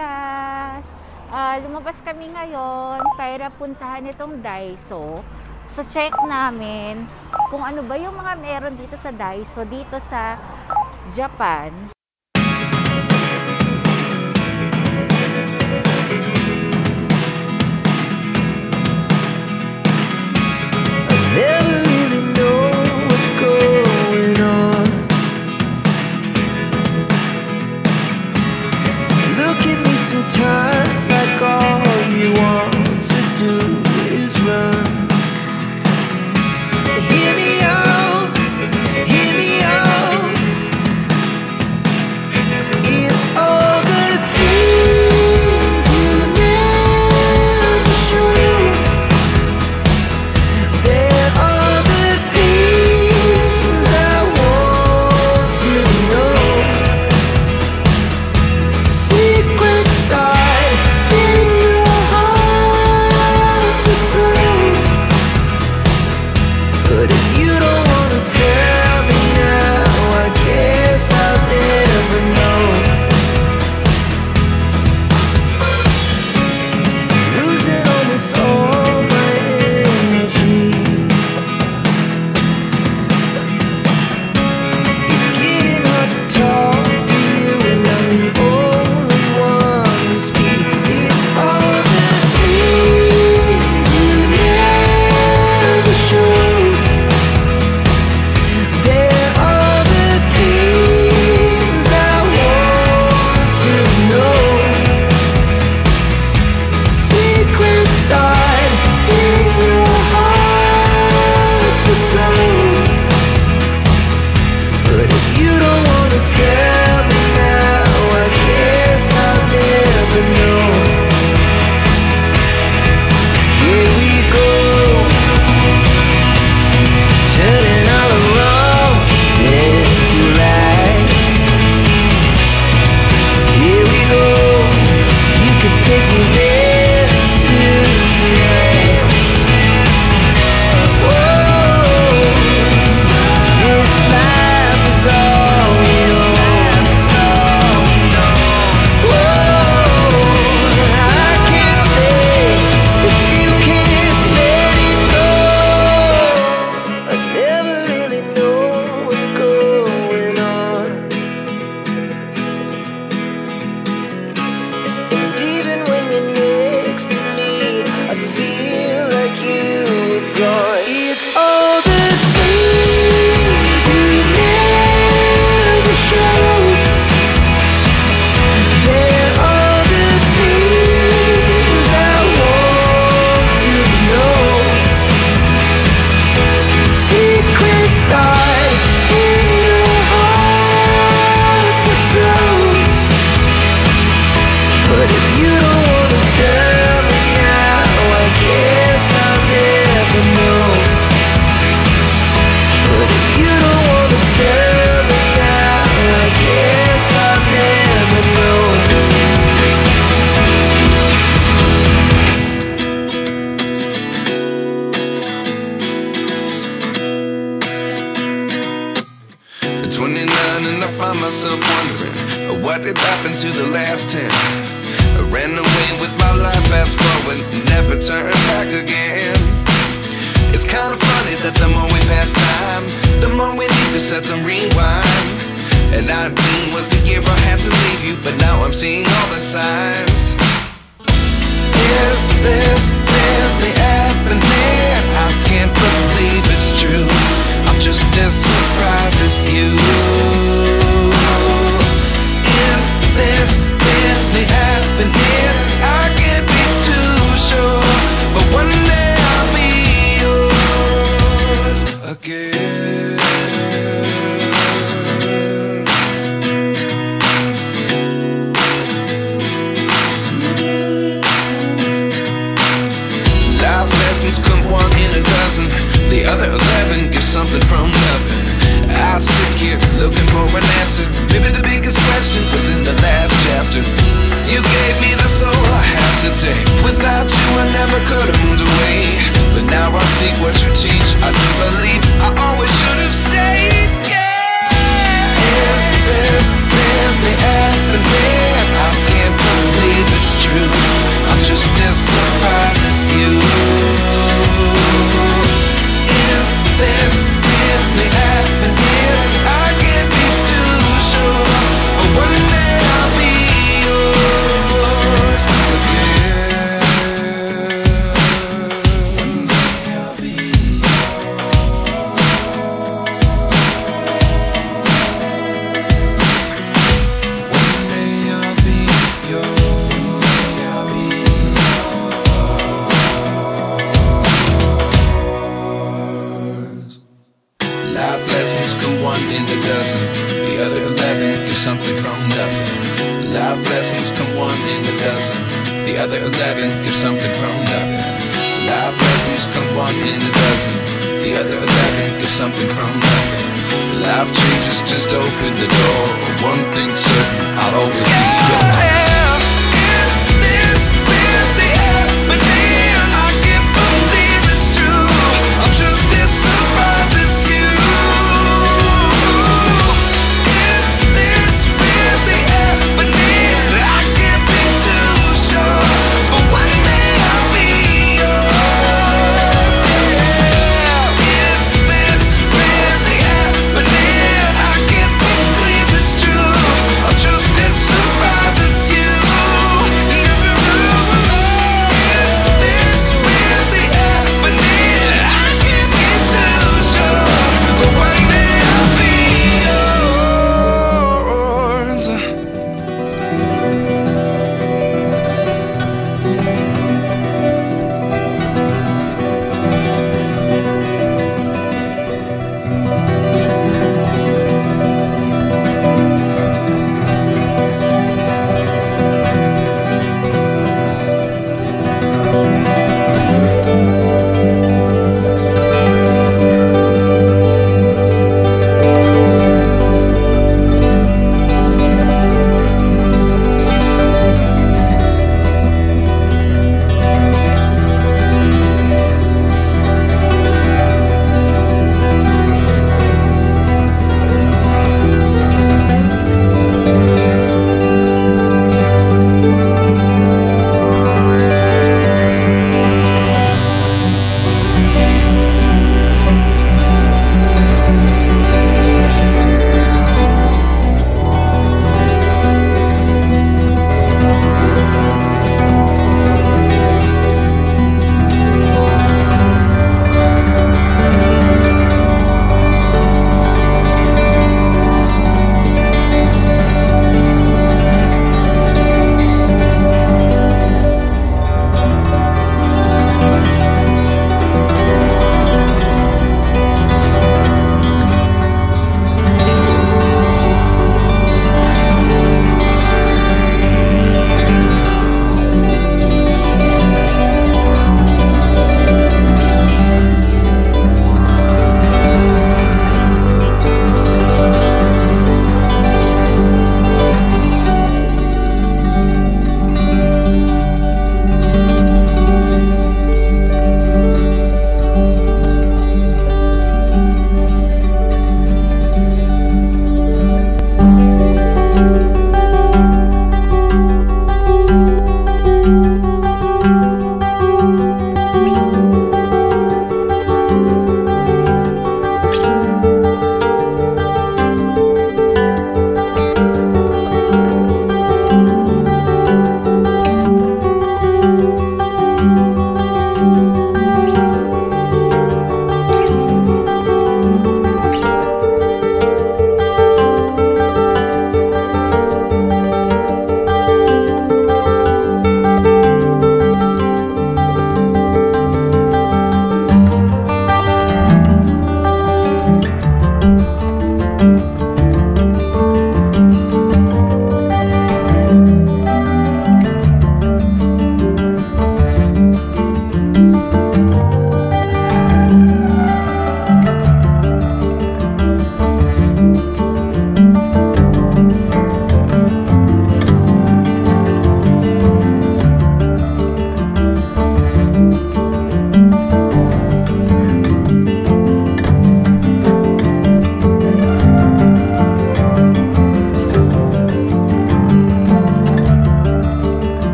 oras. Lumabas kami ngayon para puntahan itong Daiso. So check namin kung ano ba yung mga meron dito sa Daiso, dito sa Japan. Never really know what's going on. Look at me sometimes like all you want to do is run. Hear me out, hear me out. It's all the things you never show. There are the things I want to know. Secrets start in your heart so slow. But if you don't wanna tell me now, I guess I'll never know. Losing almost all my energy. It's getting hard to talk to you, and I'm the only one who speaks. It's all the things you never show. There are the things I want to know. Secrets start in your heart so slow. But if you don't wanna tell me now, I guess I'll never know. Here we go, turning all the wrongs into rights. Here we go, you could take me there tonight. Whoa, this life is all we know. Whoa, I can't stay if you can't let it go. I never really know what's going on. And even when you're next to me, I feel like you were gone. It's all the things you never show. There are the things I want to know. Secrets start in your heart so slow. But if you don't wanna tell me now, I guess I'll never know. But if you don't wanna tell me now, I guess I'll never know. At 29 and I find myself wondering, what did happen to the last 10? I ran away with my life, fast forward, never turn back again. It's kind of funny that the more we pass time, the more we need to set the rewind. And 19 was the year I had to leave you, but now I'm seeing all the signs. Is this really happening? I can't believe it's true. I'm just as surprised as you. Is this really happening? I can't be too sure, but one day I'll be yours again. Life lessons come one in a dozen. The other 11 give something from nothing. I sit here looking for an answer. Maybe the biggest question was in the last chapter. You gave me the soul I have today. Without you I never could have moved away. But now I see what you teach. I do believe I always should have stayed. Yeah. Is this really happening? I can't believe believe it's true. I'm just as surprised as you. Is this really happening? I can't be too sure, but one day I'll be yours again. One day I'll be life lessons come one in a dozen. The other 11 get something from nothing. Life lessons come one in a dozen. The other 11 get something from nothing. Life lessons come one in a dozen. The other 11 get something from nothing. Life changes just open the door. One thing's certain, I'll always be yours. Is this really happening? I can't believe it's true. I'm just as surprised as you. Is this really happening? I can't be too sure, but one day I'll be yours. Is this really happening? I can't believe it's true. I'm just as surprised as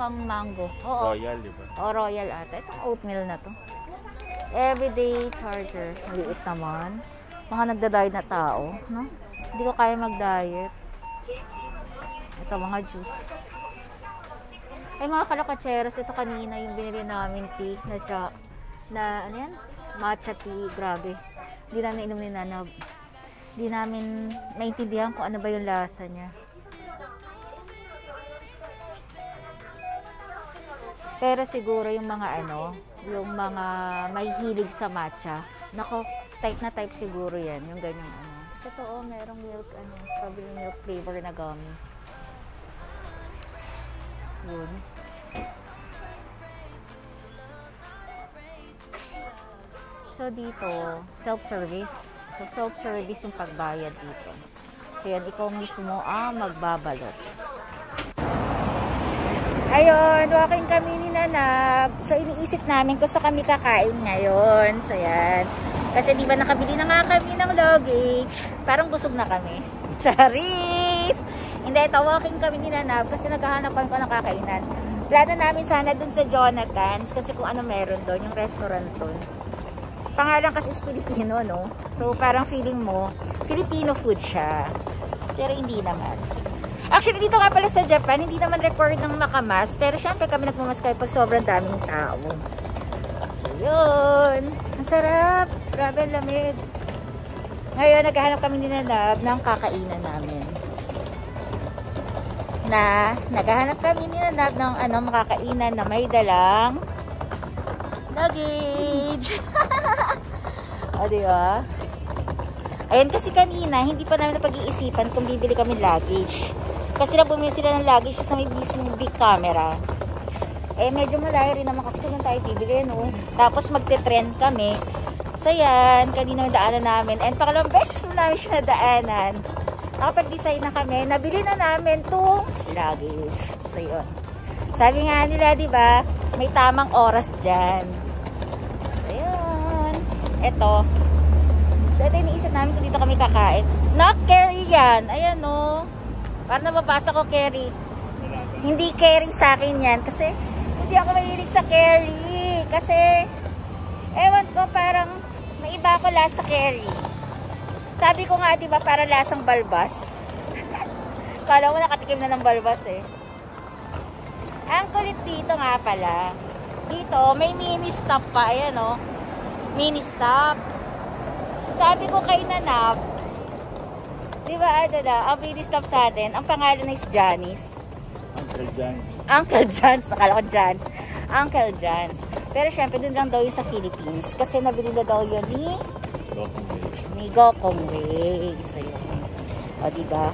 pang mango. Oo. Royal, di ba? O, royal ata. Itong oatmeal na to. Everyday charger. Maliit naman. Mga nagda-diet na tao, no? Hindi ko kaya mag-diet. Ito, mga juice. Ay, mga kalakatseros, ito kanina yung binili namin tea na ano yan? Matcha tea. Grabe. Hindi namin inom ni Nanab. Hindi namin maintindihan kung ano ba yung lasa niya. Pero siguro yung mga yung mga may hilig sa matcha, nako, type na type siguro yan, yung ganyang Sa totoo, merong milk, strawberry milk flavor na gummy. Yun. So dito, self-service. So self-service yung pagbayad dito. So yan, ikaw mismo ang magbabalot. Ayun, walking kami ni Nanab. So, iniisip namin kung saan kami kakain ngayon. So, yan. Kasi di ba nakabili na nga kami ng luggage. Parang busog na kami. Charis! Hindi, ito, walking kami ni Nanab kasi naghahanap kami ko ng kakainan. Plano namin sana dun sa Jonathan's kasi kung ano meron doon, yung restaurant doon. Pangalan kasi is Filipino, no? So, parang feeling mo, Filipino food siya. Pero hindi naman. Actually, dito nga pala sa Japan, hindi naman record ng makamas. Pero syempre kami nagmamaskay pag sobrang daming tao. So, yun. Ang sarap. Grabe, lamig. Ngayon, naghahanap kami ni Nanab ng kakainan namin. Naghahanap kami ni Nanab ng makakainan na may dalang luggage. O, diba? Ayan, kasi kanina, hindi pa namin napag-iisipan kung bibili kami luggage. Kasi na bumili sila ng luggage sa may mismong big camera. Eh, medyo malayo rin naman kasi kung tayo bibili, no? Tapos magte-trend kami. So, yan. Kanina yung daanan namin. And pangalawang beses na namin siya nadaanan. Nakapag-design na kami. Nabili na namin itong luggage. So, yun. Sabi nga nila, di ba? May tamang oras dyan. So, yun. Ito. So, ito yung iniisip namin kung dito kami kakain. Not carry yan. Ayan, no? Para nababasa ko carry. Hindi carry sa akin yan. Kasi, hindi ako mahilig sa carry. Kasi, ewan ko, parang may iba ako lasa carry. Sabi ko nga, diba, para lasang balbas. Kala mo nakatikim na ng balbas, eh. Ang kulit dito nga pala. Dito, may mini stop pa. Ayan, no? Mini stop. Sabi ko kay Nanab, diba, ang mini stop sa atin, ang pangalan is Janice. Uncle John's. Uncle John's. Akala ko John's. Uncle John's. Pero syempre, dun lang daw yun sa Philippines. Kasi nabili na daw yun ni Gokong Wei. So, yun. O, diba?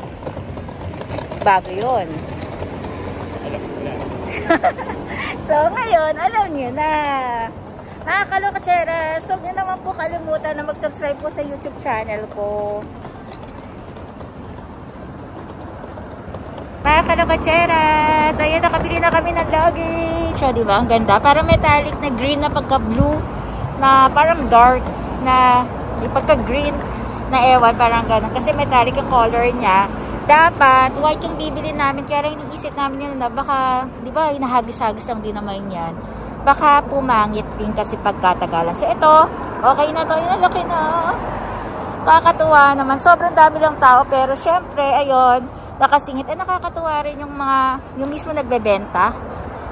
Bago yun. So, ngayon, alam nyo na. Mga kalokachera, so, nyo naman po kalimutan na mag-subscribe po sa YouTube channel ko. Mga kalokatseras, ayan, nakabili na kami ng luggage. O, diba? Ang ganda. Parang metallic na green na pagka-blue. Na parang dark na pagka-green na ewan. Parang ganun. Kasi metallic yung color niya. Dapat, white yung bibili namin. Kaya rin iniisip namin yun na baka, diba, inahagis-hagis lang din naman yan. Baka pumangit din kasi pagkatagalan. So, ito, okay na to. Yun, laki na. Kakatuwa naman. Sobrang dami lang tao. Pero, syempre, ayun, nakasingit. Eh, nakakatuwa rin yung mismo nagbebenta.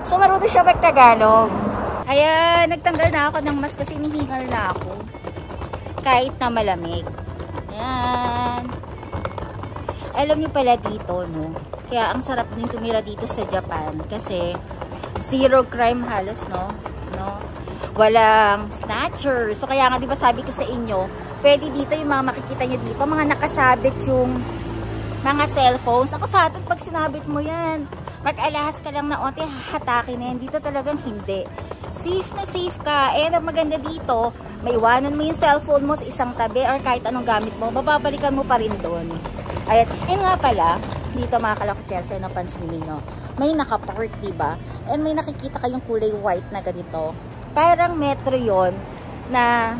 So, marunong siya mag-Tagalog. Ayan, nagtanggal na ako ng mask kasi hinihingal na ako. Kahit na malamig. Ayan. Alam niyo pala dito, no? Kaya ang sarap din tumira dito sa Japan. Kasi, zero crime halos, no? Walang snatcher. So, kaya nga, di ba sabi ko sa inyo, pwede dito yung mga makikita nyo dito, mga nakasabit yung mga cellphones. Ako sa atin, pag sinabit mo yan, mag-alahas ka lang na onte, hatakin na yan. Dito talagang hindi. Safe na safe ka. Eh, ang maganda dito, maiwanan mo yung cellphone mo sa isang tabi or kahit anong gamit mo, mababalikan mo pa rin doon. Ayan, nga pala, dito mga kalakachesa, napansin ninyo, may nakapark, diba? And may nakikita kayong kulay white na ganito. Parang metro yon na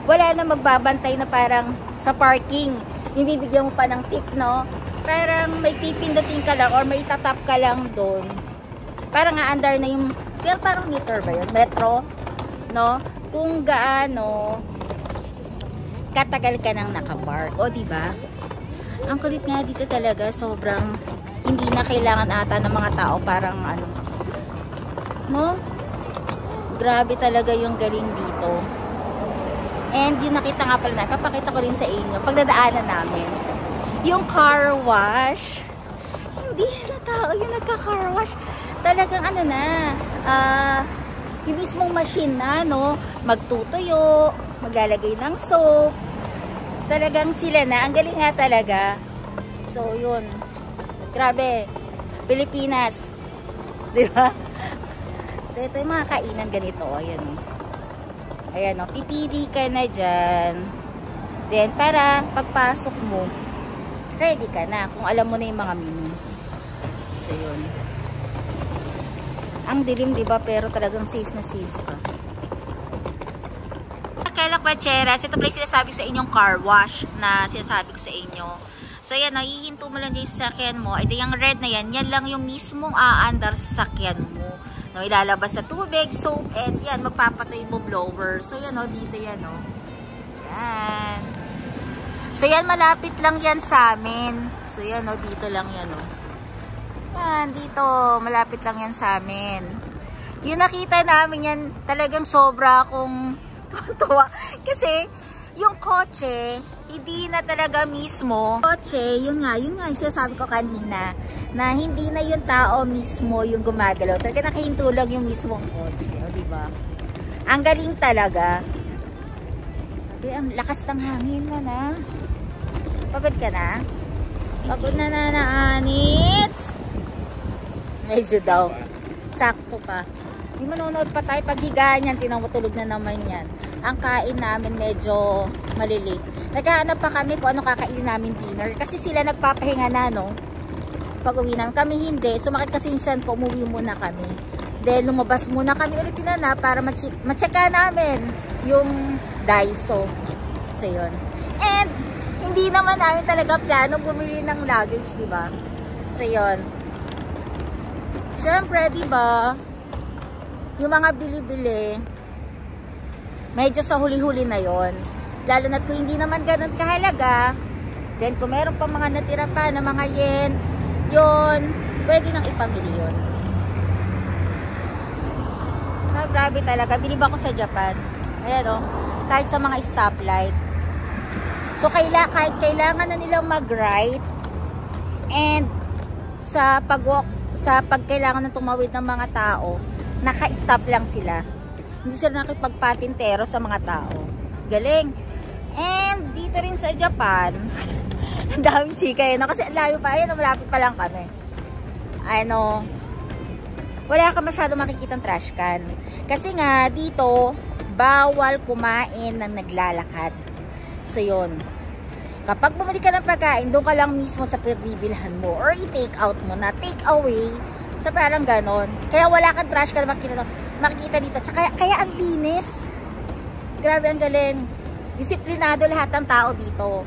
wala na magbabantay na parang sa parking. Ibibigyan mo pa ng tip, no? Parang may pipindutin ka lang or may tatap ka lang doon. parang aandar na yung, parang meter ba yun? Metro, no? Kung gaano katagal ka nang nakapark. O, diba? Ang kulit nga dito talaga, sobrang hindi na kailangan ata ng mga tao, parang ano, no? Grabe talaga yung galing dito. And yung nakita nga pala na, papakita ko rin sa inyo, pagdadaanan namin, yung car wash, hindi na tao yung nagka-car wash. Talagang ano na, yung mismong machine na, no? Magtutuyo, maglalagay ng soap. Talagang sila na. Ang galing nga talaga. So, yun. Grabe. Pilipinas. Diba? So, ito yung mga kainan ganito. Ayan o. Ayan o. Pipili ka na dyan. Then, para pagpasok mo, ready ka na. Kung alam mo na yung mga menu. So, yun. Ang dilim, diba? Pero talagang safe na safe ka. Kaya Kwacheras, ito pala yung sinasabi sa inyong car wash na sinasabi ko sa inyo. So, yan, hihinto mo lang dyan sa sakyan mo. Ay, yung red na yan, yan lang yung mismong aandar sa sakyan mo. No, ilalabas sa tubig, soap, and yan, magpapatoy mo blower. So, yan, dito yan, Yan. So, yan, malapit lang yan sa amin. So, yan, dito lang yan, Yan, dito, malapit lang yan sa amin. Yung nakita namin yan, talagang sobra akong tuwa. Kasi, yung kotse, hindi na talaga mismo. Kotse, yun nga yung sinasabi ko kanina, na hindi na yung tao mismo yung gumagalaw. Talaga nakahintulog yung mismong kotse. Diba? Ang galing talaga. Ang lakas ng hangin mo na. Pagod ka na? Pagod na Anits? Medyo daw. Sakto pa. Yung manonood pa tayo paghigaan yan, tinamutulog na naman yan. Ang kain namin medyo malilate. Naghahanap pa kami kung ano kakainin namin dinner. Kasi sila nagpapahinga na, pag uwi namin. Kami hindi. Sumakit kasi yung ko, umuwi muna kami. Then lumabas muna kami ulit na para ma-checka namin yung Daiso. So yun. And hindi naman namin talaga plano bumili ng luggage, diba? So yun. Siyempre, diba? Yung mga bili-bili, medyo sa huli-huli na yon. Lalo na't kung hindi naman ganun kahalaga, then kung meron pa mga natira pa na mga yen, yun, pwede nang ipamili yun. So, grabe talaga. Bilib ako sa Japan. Ayan, kahit sa mga stoplight. So, kahit kailangan na nilang mag-right, and sa pag-walk, sa pagkailangan ng tumawid ng mga tao, naka-stop lang sila. Hindi sila nakipagpatintero sa mga tao. Galing. And dito rin sa Japan, ang daming chika kasi layo pa. Ayan, malapit pa lang kami. Wala ka masyado makikitang trash can. Kasi nga, dito, bawal kumain ng naglalakad. So, yun. Kapag bumili ka ng pagkain, doon ka lang mismo sa pagbibilhan mo. Or i-take out mo na. Take away. So, parang ganon. Kaya wala kang trash can makikita dito. Kaya ang linis. Grabe, ang galing. Disiplinado lahat ng tao dito.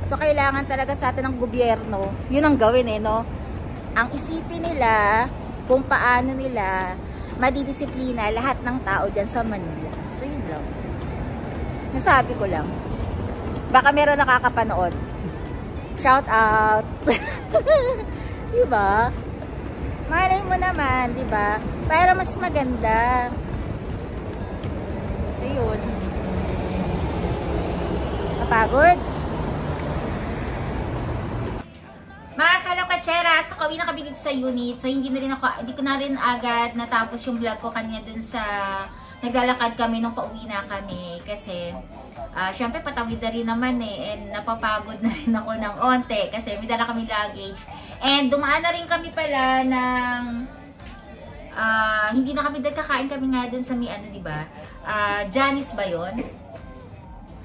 So, kailangan talaga sa atin ng gobyerno, yun ang gawin Ang isipin nila, kung paano nila madidisiplina lahat ng tao dyan sa Manila. So, yun lang. Nasabi ko lang. Baka meron nakakapanood. Shout out. Diba? Malay mo naman, diba? Para mas maganda. So, yun. Kapagod? Mga kalokatseras, nakauwi na kami dito sa unit. So, hindi ko na rin agad natapos yung vlog ko kanina dun sa naglalakad kami nung pauwi na kami. Kasi, syempre patawid na rin naman and napapagod na rin ako ng onte kasi may dala kami luggage. And dumaan na rin kami pala ng hindi na kami dahil kakain kami nga dun sa diba? Janice ba yun?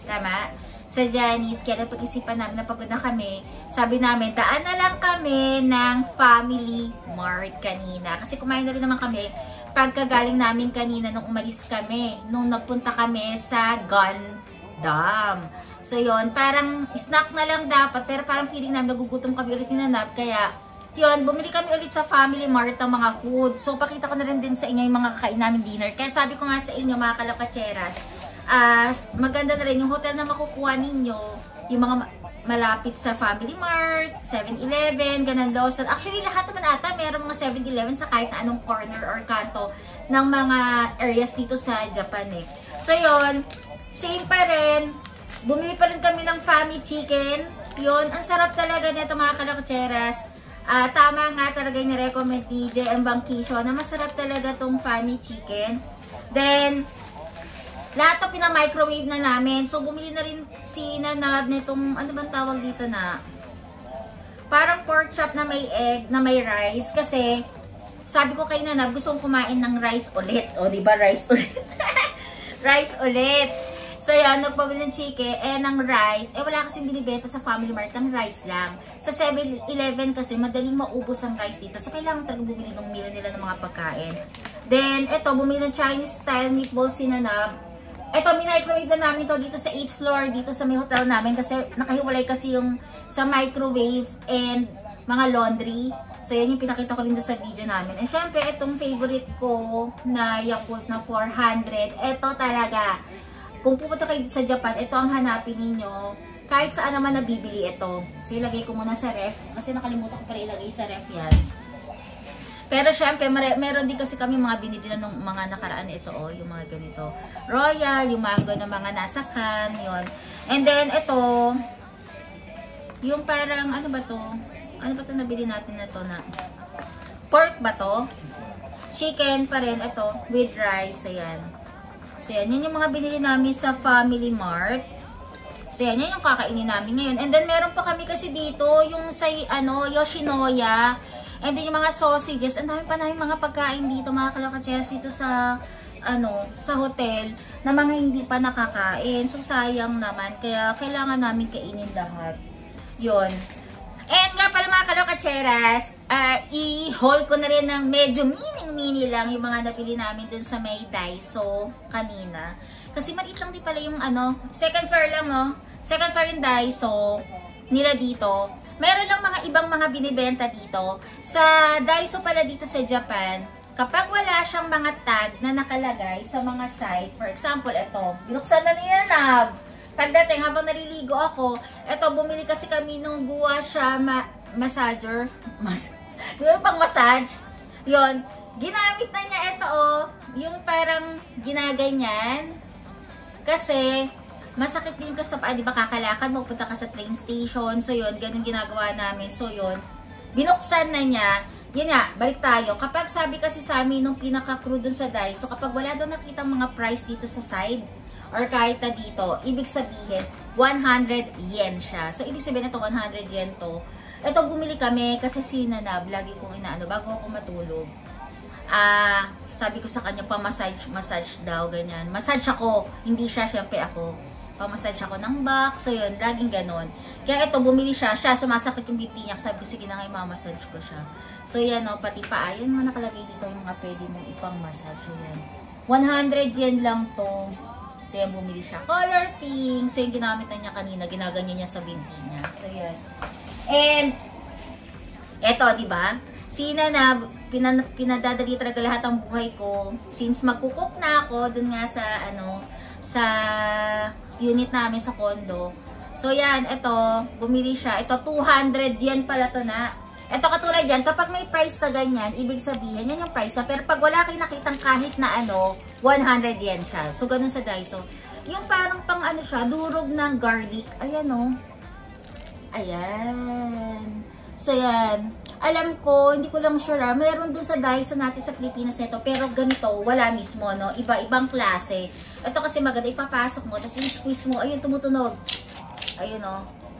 Tama? Sa Janice, kaya napag-isipan namin, napagod na kami. Sabi namin, daan na lang kami ng Family Mart kanina. Kasi kumain na rin naman kami pagkagaling namin kanina nung umalis kami. Nung nagpunta kami sa Gundam. So, yon parang snack na lang dapat. Pero parang feeling namin nagugutom kami ulit ni Nanap. Kaya, yun, bumili kami ulit sa Family Mart ng mga food. So, pakita ko na rin din sa inyo yung mga kakain namin dinner. Kaya sabi ko nga sa inyo, mga kalakatseras, maganda na rin yung hotel na makukuha ninyo, yung mga malapit sa Family Mart, 7-Eleven, ganun Lawson. Actually, lahat naman ata, meron mga 7-Eleven sa kahit na anong corner or kanto ng mga areas dito sa Japan eh. So, yun, same pa rin. Bumili pa rin kami ng Fami Chicken. Yun, ang sarap talaga nito mga kalakutseras. Tama nga talaga yung recommend ni J.M. Bangkisyo na masarap talaga tong Fami Chicken. Then, lahat ito pina-microwave na namin. So, bumili na rin si Nanab nitong, ano bang tawag dito na? Parang pork chop na may egg, na may rice. Kasi, sabi ko kay Nanab, gusto kong kumain ng rice ulit. O, diba rice ulit? Rice ulit. So yan, nagpabili ng chicken, ng rice. Wala kasing binibenta sa Family Mart ng rice lang. Sa 7-Eleven kasi, madaling maubos ang rice dito. So, kailangan talaga bumili ng meal nila ng mga pagkain. Then, eto, bumili ng Chinese style meatballs si Nanab. Eto, minicrowave na namin to dito sa 8th floor, dito sa may hotel namin. Kasi, nakahiwalay kasi yung sa microwave and mga laundry. So, yan yung pinakita ko rin doon sa video namin. And syempre, itong favorite ko na Yakult na 400. Eto talaga. Kung pupunta kayo sa Japan, ito ang hanapin ninyo. Kahit saan naman nabibili ito. So, ilagay ko muna sa ref. Kasi nakalimutan ko pa ilagay sa ref yan. Pero syempre, meron din kasi kami mga binili na ng mga nakaraan ito. Oh, yung mga ganito. Royal, yung mango na mga nasa can. Yun. And then, ito. Yung parang, ano ba to? Ano ba to nabili natin na to na? Pork ba to? Chicken pa rin. Ito, with rice. Ayan. So, yan yung mga binili namin sa Family Mart. So, yan yung kakainin namin ngayon. And then, meron pa kami kasi dito, yung sa, Yoshinoya. And then, yung mga sausages. Ang dami pa namin mga pagkain dito, mga kalakatsyas dito sa, sa hotel, na mga hindi pa nakakain. So, sayang naman. Kaya, kailangan namin kainin lahat. Yun. And nga pala mga kalakatseras, i-haul ko na rin ng medyo mini lang yung mga nabili namin dun sa may Daiso kanina. Kasi maliit lang din pala yung second floor lang no? Second floor yung Daiso nila dito. Meron lang mga ibang mga binibenta dito. Sa Daiso pala dito sa Japan, kapag wala siyang mga tag na nakalagay sa mga site, for example, ito, binuksan na niya na. Pagdating, habang naliligo ako, eto, bumili kasi kami nung Gua Sha massager. Yung pang massage. Yun. Ginamit na niya ito, yung parang ginaganyan. Kasi, masakit din ka sa paa, di ba, kakalakad mo, punta ka sa train station. So, yun, ganun ginagawa namin. So, yun, binuksan na niya. Yun nga, balik tayo. Kapag sabi kasi sa amin, nung pinaka-crew dun sa Daiso, kapag wala daw nakita mga price dito sa side, or kahit na dito, ibig sabihin, 100 yen siya. So, ibig sabihin ito, 100 yen to. Ito, bumili kami kasi si Nanab, lagi kong inaano, bago ako matulog. Sabi ko sa kanya, massage daw, ganyan. Massage ako, hindi siya, syempre ako. Pamassage ako ng back, so yun, laging ganon. Kaya ito, bumili siya, sumasakit yung biti niya, sabi ko, sige na nga, mamassage ko siya. So, yan, pati pa, yan mo nakalagay dito yung mga pwede mong ipang-massage. So, yan. 100 yen lang to. So, yan, bumili siya. Color pink. So, yung ginamit na niya kanina, ginaganyan niya sa binti niya. So, yan. And, eto, diba? Sina na, pinadadali talaga lahat ang buhay ko. Since magkukok na ako, dun nga sa, sa unit namin sa condo. So, yan, eto, bumili siya. Ito, 200 yen pala to na. Ito katulad yan, kapag may price na ganyan, ibig sabihin, yan yung price. Pero pag wala kayo nakitang kahit na 100 yen siya. So, ganun sa Daiso. Yung parang pang siya, durog ng garlic. Ayan Ayan. So, yan. Alam ko, hindi ko lang sure meron dun sa Daiso natin sa Pilipinas nito. Pero ganito, wala mismo, no? Iba-ibang klase. Ito kasi maganda, ipapasok mo, tapos i-squeeze mo, ayun, tumutunog. Ayun,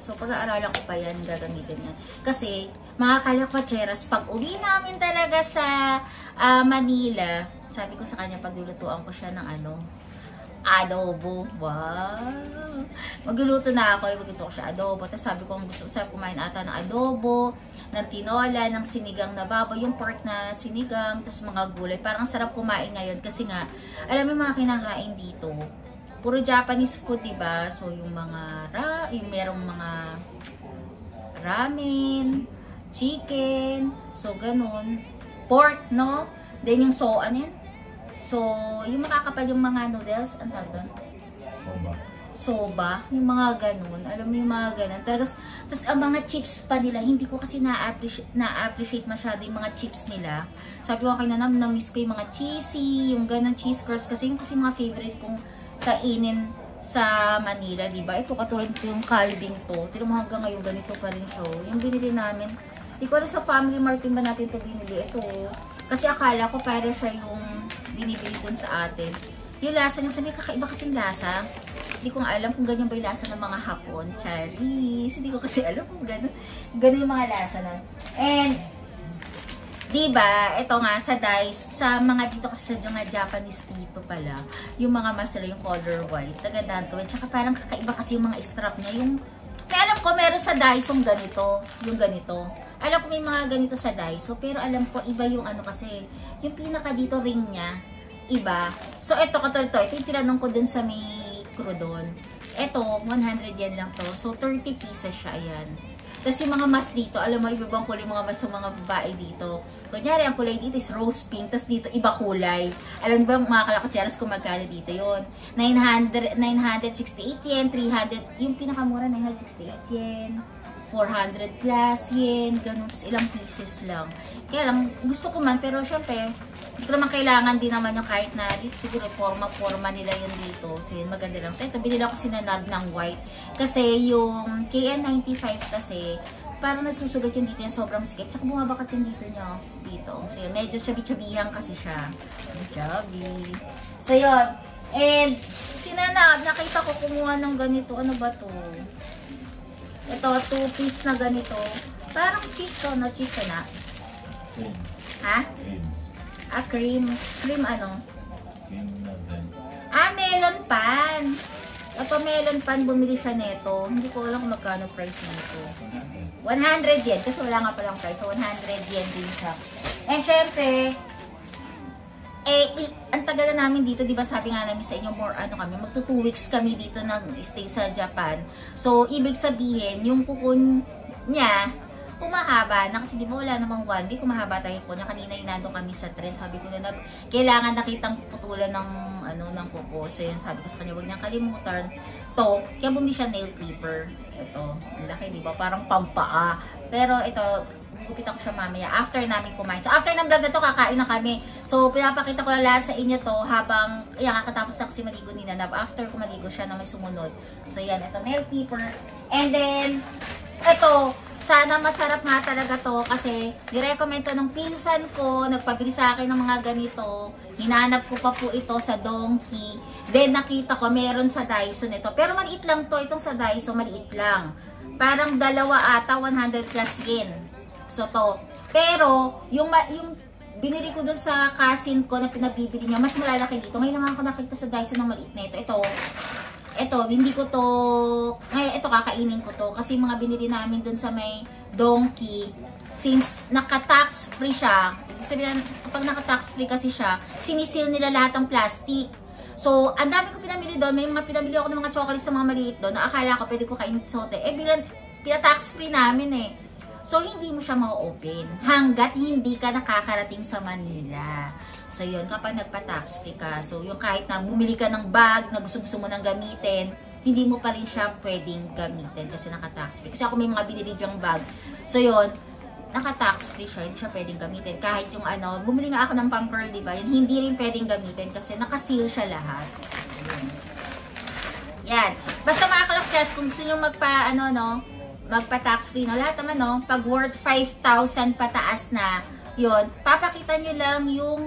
So, pag-aaralan ko pa yan, gagamitin yan. Kasi, mga kalakwacheras, pag uwi namin talaga sa Manila, sabi ko sa kanya, paglulutuan ko siya ng adobo. Wow! Magluluto na ako, magluto ko siya adobo. Tapos sabi ko, gusto ko kumain ata ng adobo, ng tinola, ng sinigang na baboy, yung pork na sinigang, tapos mga gulay. Parang sarap kumain ngayon kasi nga, alam mo yung mga kinakain dito, puro Japanese food, diba? So, yung mga, yung merong mga ramen, chicken, so ganun. Pork, no? Then yung ano yun? So, yung makakapal yung mga noodles, ang tawag doon? Soba, yung mga ganun. Alam mo yung mga ganun. Tapos ang mga chips pa nila, hindi ko kasi na-appreciate masyado yung mga chips nila. Sabi ko kay Nanam, na-miss ko yung mga cheesy, yung ganun cheese curls. Kasi yung kasi mga favorite kong kainin sa Manila, diba? Ito katulad ito yung Calbing to. Tira mo hanggang ngayon, ganito pa rin siya. Yung binili namin, hindi ko alam sa Family Mart ba natin ito binili. Ito, kasi akala ko para siya yung binibili dun sa atin. Yung lasa niya, sabi kakaiba kasing lasa. Hindi ko nga alam kung ganyan ba yung lasa ng mga Hapon. Charis. Hindi ko kasi alam kung gano'n. Gano'n yung mga lasa na. And, diba, ito nga sa Dice, sa mga dito kasi sa mga Japanese dito pala, yung mga masala, yung color white. Tagandahan ko. Tsaka parang kakaiba kasi yung mga strap niya. Yung, alam ko meron sa Dice yung ganito. Yung ganito. Alam ko may mga ganito sa Daiso, pero alam ko iba yung ano kasi, yung pinaka dito ring niya, iba. So ito katulad to, ito yung tinanong ko dun sa may Crudon. Ito, 100 yen lang to. So 30 pieces siya, ayan. Tapos yung mga mask dito, alam mo, ibang kulay mga mask sa mga babae dito. Kunyari, ang kulay dito is rose pink, tapos dito iba kulay. Alam ba mga kalakutseras kung magkano dito yon 968 yen, 300, yung pinakamura 968 yen. 400 plus yen, ganun, tapos ilang pieces lang. Kaya lang, gusto ko man, pero syempre, hindi ko naman kailangan din naman yung kahit na dito siguro forma nila yun dito. So yun, maganda lang. So ito, binili ako sinanag ng white. Kasi yung KN95 kasi, parang nasusugat yun dito yung sobrang sikip. Tsaka bumabakat yung dito nyo, dito. So yun, medyo chubby-chubbyhan kasi siya. Chubby. So yun, and sinanag, nakita ko kumuha ng ganito. Ano ba to? Ito, 2-piece na ganito. Parang cheese to, no? Cheese to na. Cream. Ha? Cream. Ah, cream. Cream ano? Cream na din. Ah, melon pan. Ito, melon pan. Bumili siya neto. Hindi ko alam kung magkano price nito. 100 yen. Kasi wala nga palang price. So, 100 yen din siya. And syempre, ang tagal na namin dito, di ba sabi nga namin sa inyo, more ano kami, magto 2 weeks kami dito nag-stay sa Japan. So, ibig sabihin, yung kukun niya, humahaba na kasi di ba wala namang 1 week, humahaba tayo po niya. Kanina inando kami sa tren, sabi ko na kailangan nakitang putulan ng, ng kuko. So, yun, sabi ko sa kanya, huwag niyang kalimutan to. Kaya bumili siya nail clipper. Ito, ang laki, di ba? Parang pampaa. Pero ito, gupit ako siya mamaya after namin kumain. So after ng vlog na to, kakain na kami. So pinapakita ko lang sa inyo to habang kakatapos na kasi maligo ni Nanab. After ko maligo siya na may sumunod. So yan, ito nail clipper. And then ito, sana masarap nga talaga to kasi nirecommend to ng pinsan ko, nagpabili sa akin ng mga ganito. Hinanap ko pa po ito sa Donkey. Then nakita ko meron sa Daiso nito. Pero maliit lang to, itong sa Daiso maliit lang. Parang dalawa ata, 100 plus yen. So to. Pero yung binili ko dun sa cousin ko na pinabibili niya, mas malalaki dito. Ngayon lang ako nakita sa Daiso ng maliit na ito. Ito, hindi ko to, ngayon ito kakainin ko to. Kasi mga binili namin dun sa may Donkey, since naka-tax free siya, ibig sabihin, kapag naka-tax free kasi siya, sinisil nila lahat ng plastic. So, ang dami ko pinamili doon. May mga pinamili ako ng mga chocolates sa mga maliit doon na akala ko pwede ko kainin sa hotel. Bilang pina-tax free namin eh. So, hindi mo siya ma-open hanggat hindi ka nakakarating sa Manila. So, yun, kapag nagpa-tax free ka, so, yung kahit na bumili ka ng bag na gusto mo nang gamitin, hindi mo pa rin siya pwedeng gamitin kasi naka-tax free. Kasi ako may mga binili dyang bag. So, yun, naka-tax free siya, hindi siya pwedeng gamitin. Kahit yung bumili nga ako ng pang-curl, diba? Yun, hindi rin pwedeng gamitin kasi naka-seal siya lahat. So, yun. Yan. Basta mga kalaktas, kung gusto nyo magpa-tax free, lahat naman, pag worth 5,000 pataas na, yun, papakita nyo lang yung,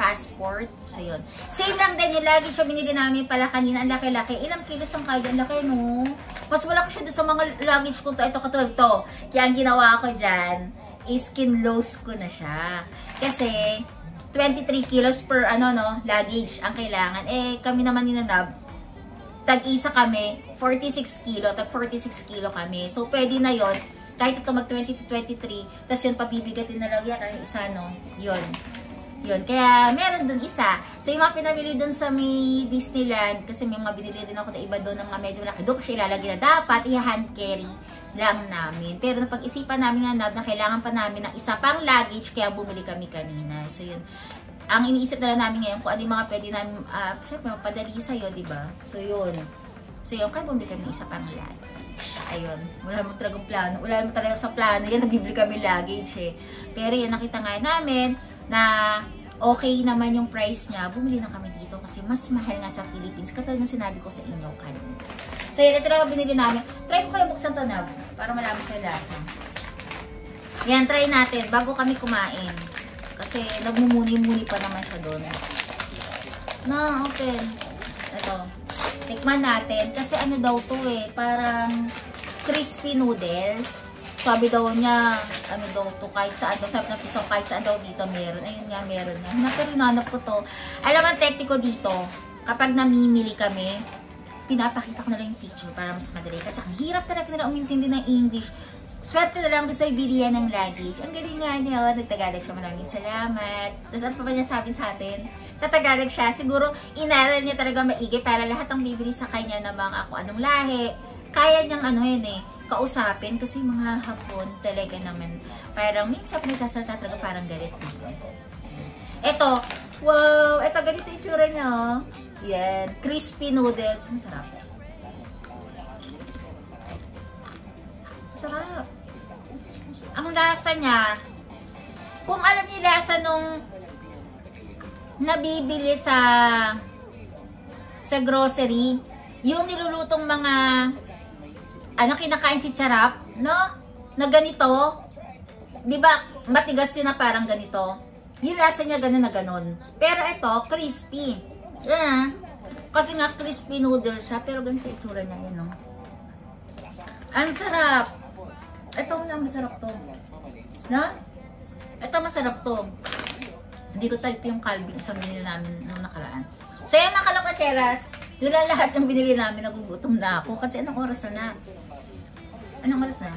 passport. So, yun. Same lang din yung lagi siya binili namin pala kanina. Ang laki-laki. Ilang kilos ang kaya? Ang laki, no? Mas wala ko siya doon sa mga luggage ko. Ito katulad to. Kaya ang ginawa ko dyan, is kinlose ko na siya. Kasi, 23 kilos per, luggage ang kailangan. Kami naman ni Nanab, tag-isa kami, 46 kilo. Tag-46 kilo kami. So, pwede na yon kahit ito mag-20 to 23. Tapos yun, pabibigatin na lang yan. Ay, isa, no? Yun. Yun. Kaya, meron dun isa. So, yung mga pinabili dun sa may Disneyland, kasi may mga binili rin ako na iba dun ng mga medyo laki. Doon kasi ilalagay na dapat i-hand carry lang namin. Pero napag-isipan namin na kailangan pa namin ng isa pang luggage, kaya bumili kami kanina. So yun, ang iniisip na lang namin ngayon kung ano yung mga pwede namin, syempre mapadali sa'yo, diba? So yun, kaya bumili kami ng isa pang luggage. Ayun, wala mo talagang plano. Wala mo talaga sa plano. Yan, nabibili kami luggage eh. Pero yan, nakita nga namin na okay naman yung price niya. Bumili na kami dito kasi mas mahal nga sa Philippines. Katulad ng sinabi ko sa inyo kanina. So yan, ito na binili namin. Try ko kayo buksan to na para malaman ko yung lasa. Yan, try natin bago kami kumain. Kasi nagmumuni-muni pa naman siya doon. Na, open. Ito. Tikman natin. Kasi ano daw to eh. Parang crispy noodles. Sabi daw niya, ano daw to, kahit saan daw. Sabi ng piso, kahit saan daw dito meron. Ayun nga, meron nga. Pero hinanap ko to. Alam ang technique ko dito, kapag namimili kami, pinapakita ko na lang yung picture para mas madali. Kasi ang hirap talaga nila umintindi ng English. Swerte na lang doon sa bilihan ng luggage. Ang galing nga niya. Nagtagalog siya. Maraming salamat. Tapos ano pa ba niya sabi sa atin? Tatagalog siya. Siguro inaral niya talaga maigi para lahat ng bibili sa kanya na mga ako anong lahi. Kaya niyang ano yun eh, kausapin. Kasi mga Hapon talaga naman. Parang minsan may sasalta talaga parang galit. Ito. Wow! Ito ganito yung tsura niya. Yan. Crispy noodles. Masarap. Sarap. Ang lasa niya, kung alam niyo lasa nung nabibili sa grocery, yung nilulutong mga kinakain chicharap, no? Na ganito, di ba matigas yun na parang ganito? Yung lasa niya ganun na ganun. Pero ito, crispy. Kasi nga crispy noodles siya, pero ganito itsura niya yun, no? Ang sarap. Ito na masarap to. Na? Ito masarap to. Hindi ko type yung Calvin sa binili namin nung nakaraan. So yan mga kalokatseras, yun lang lahat yung binili namin. Nagugutom na ako. Kasi anong oras na? Anong oras na?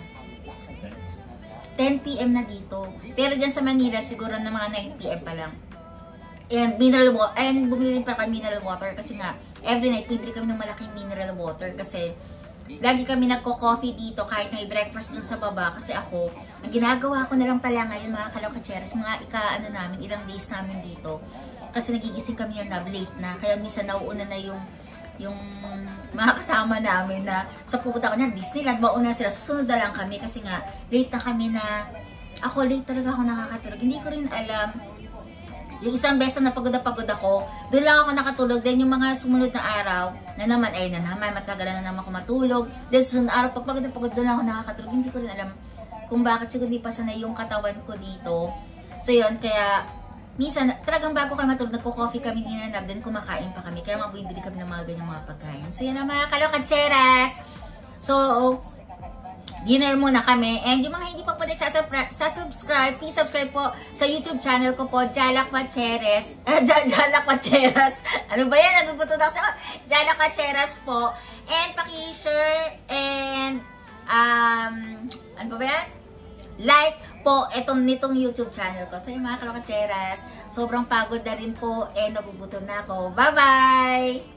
10 PM na dito. Pero dyan sa Manila, siguro na mga 9 PM pa lang. And mineral water. And bumili rin pa kami mineral water. Kasi nga, every night, bibili kami ng malaking mineral water. Kasi lagi kami nagko-coffee dito kahit may breakfast dun sa baba. Kasi ako, ang ginagawa ko na lang pala ngayon mga kalokatseras, mga ilang days namin dito. Kasi nagigising kami yung late na. Kaya minsan nauuna na yung mga kasama namin na sa pupunta ko na Disneyland, mauna sila. Susunod na lang kami kasi nga late na kami na ako late talaga ako nakakatulog. Hindi ko rin alam. Yung isang beses na pagod ako, doon lang ako nakatulog. Then yung mga sumunod na araw, na naman, matagalan na naman ako matulog. Then susunod na araw, pag pagod doon lang ako nakakatulog. Hindi ko rin alam kung bakit siguro hindi pa sanay yung katawan ko dito. So yun, kaya minsan, talagang bago kami matulog, nagko-coffee kami ni Nanab, then kumakain pa kami. Kaya mabibili kami ng mga ganyang mga pagkain. So yun ang mga kalokatseras. So, dinner muna kami. And yung mga hindi pa po nagsasubscribe, please subscribe po sa YouTube channel ko po, Jalak Watcheres. Jalak Watcheras. Ano ba yan? Naguguto na ako sa Jalak Watcheras po. And paki-share and ano ba yan? Like po nitong YouTube channel ko. So yung mga kalokatseras, sobrang pagod na rin po and nagugutom na ako. Bye-bye!